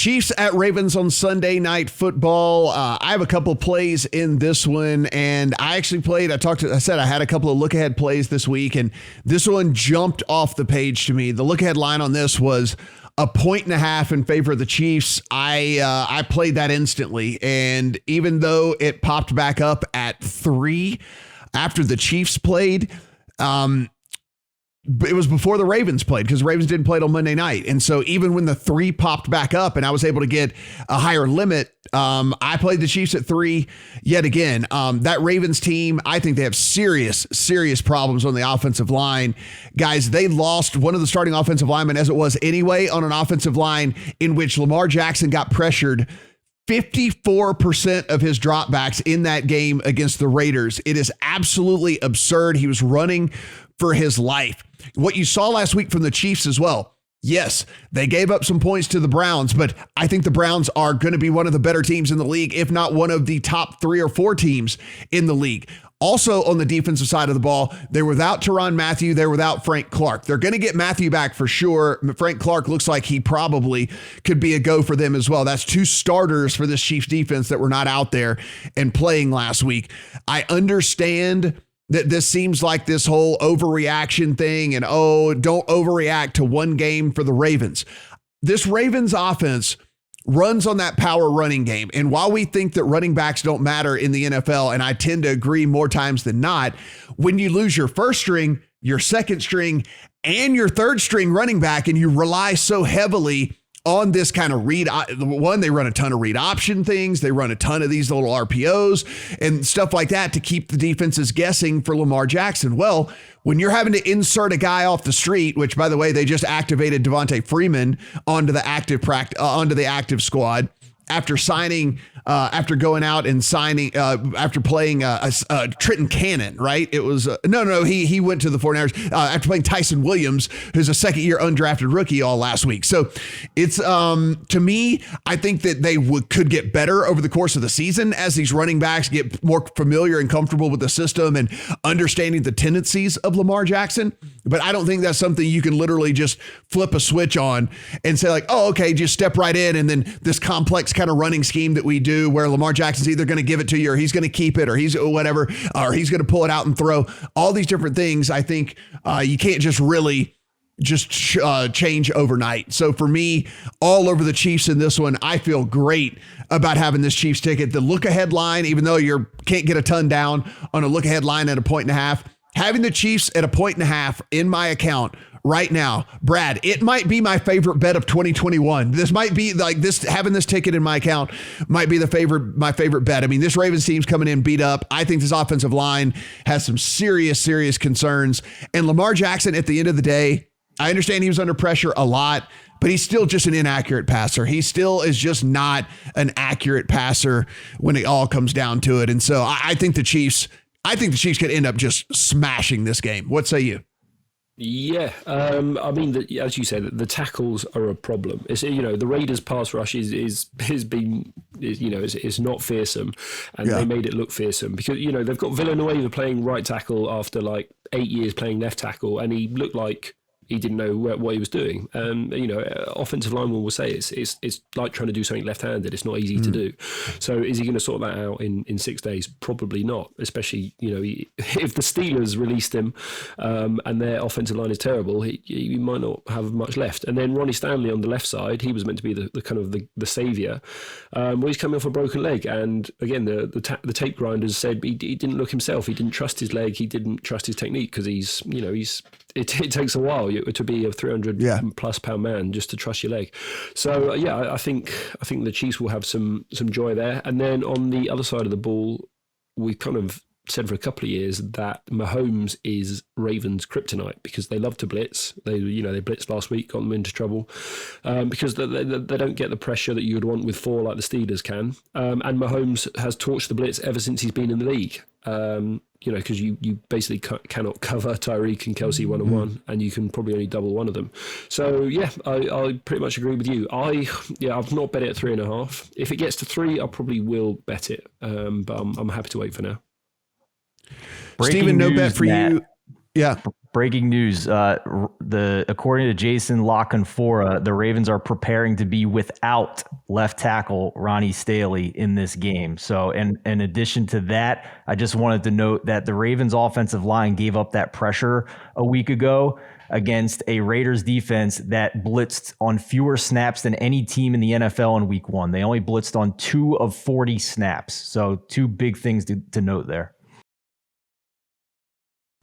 Chiefs at Ravens on Sunday Night Football. I have a couple plays in this one, and I actually played. I said I had a couple of look-ahead plays this week, and this one jumped off the page to me. The look-ahead line on this was 1.5 in favor of the Chiefs. I played that instantly, and even though it popped back up at 3 after the Chiefs played, it was before the Ravens played because the Ravens didn't play on Monday night. And so even when the 3 popped back up and I was able to get a higher limit, I played the Chiefs at 3 yet again. That Ravens team, I think they have serious problems on the offensive line. Guys, they lost one of the starting offensive linemen as it was anyway on an offensive line in which Lamar Jackson got pressured 54% of his dropbacks in that game against the Raiders. It is absolutely absurd. He was running for his life. What you saw last week from the Chiefs as well. Yes, they gave up some points to the Browns, but I think the Browns are going to be one of the better teams in the league, if not one of the top 3 or 4 teams in the league. Also on the defensive side of the ball, they're without Tyrann Mathieu. They're without Frank Clark. They're going to get Mathieu back for sure. Frank Clark looks like he probably could be a go for them as well. That's 2 starters for this Chiefs defense that were not out there and playing last week. I understand that this seems like this whole overreaction thing and, don't overreact to one game for the Ravens. This Ravens offense runs on that power running game. And while we think that running backs don't matter in the NFL, and I tend to agree more times than not, when you lose your first string, your second string, and your third string running back, and you rely so heavily on this kind of read, they run a ton of read option things. They run a ton of these little RPOs and stuff like that to keep the defenses guessing for Lamar Jackson. Well, when you're having to insert a guy off the street, which by the way, they just activated Devontae Freeman onto the active squad after going out and signing, after playing Trenton Cannon, right? It was, he went to the 49ers after playing Tyson Williams, who's a second-year undrafted rookie all last week. So it's, to me, I think that they could get better over the course of the season as these running backs get more familiar and comfortable with the system and understanding the tendencies of Lamar Jackson. But I don't think that's something you can literally just flip a switch on and say like, oh, okay, just step right in. And then this complex kind of running scheme that we do where Lamar Jackson's either going to give it to you or he's going to keep it or he's whatever, or he's going to pull it out and throw all these different things. I think you can't just really change overnight. So for me, all over the Chiefs in this one, I feel great about having this Chiefs ticket. The look ahead line, even though you can't get a ton down on a look ahead line at 1.5, having the Chiefs at 1.5 in my account right now, Brad, it might be my favorite bet of 2021. This might be like this, having this ticket in my account might be my favorite bet. I mean, this Ravens team's coming in beat up. I think this offensive line has some serious concerns. And Lamar Jackson, at the end of the day, I understand he was under pressure a lot, but he's still just an inaccurate passer. He still is just not an accurate passer when it all comes down to it. And so I think the Chiefs could end up just smashing this game. What say you? Yeah, I mean, as you said, the tackles are a problem. It's, the Raiders' pass rush is not fearsome, and they made it look fearsome because they've got Villanueva playing right tackle after like 8 years playing left tackle, and he looked like he didn't know what he was doing. Offensive linemen will say it's like trying to do something left-handed. It's not easy to do. So is he going to sort that out in 6 days? Probably not, especially, if the Steelers released him and their offensive line is terrible, he might not have much left. And then Ronnie Stanley on the left side, he was meant to be the kind of the saviour. Well, he's coming off a broken leg. And again, the tape grinders said he didn't look himself. He didn't trust his leg. He didn't trust his technique because it takes a while to be a 300 plus pound man just to trust your leg. So I think the Chiefs will have some joy there. And then on the other side of the ball, we kind of said for a couple of years that Mahomes is Ravens' kryptonite because they love to blitz. They blitzed last week, got them into trouble because they don't get the pressure that you would want with 4 like the Steelers can. And Mahomes has torched the blitz ever since he's been in the league. Because you basically cannot cover Tyreek and Kelsey one-on-one, and you can probably only double one of them. So, I pretty much agree with you. I've not bet it at 3.5. If it gets to 3, I probably will bet it, but I'm happy to wait for now. Stephen, no bet for you. Yeah. Breaking news. According to Jason La Canfora, the Ravens are preparing to be without left tackle Ronnie Staley in this game. So, and in addition to that, I just wanted to note that the Ravens offensive line gave up that pressure a week ago against a Raiders defense that blitzed on fewer snaps than any team in the NFL in week 1. They only blitzed on 2 of 40 snaps. So 2 big things to note there.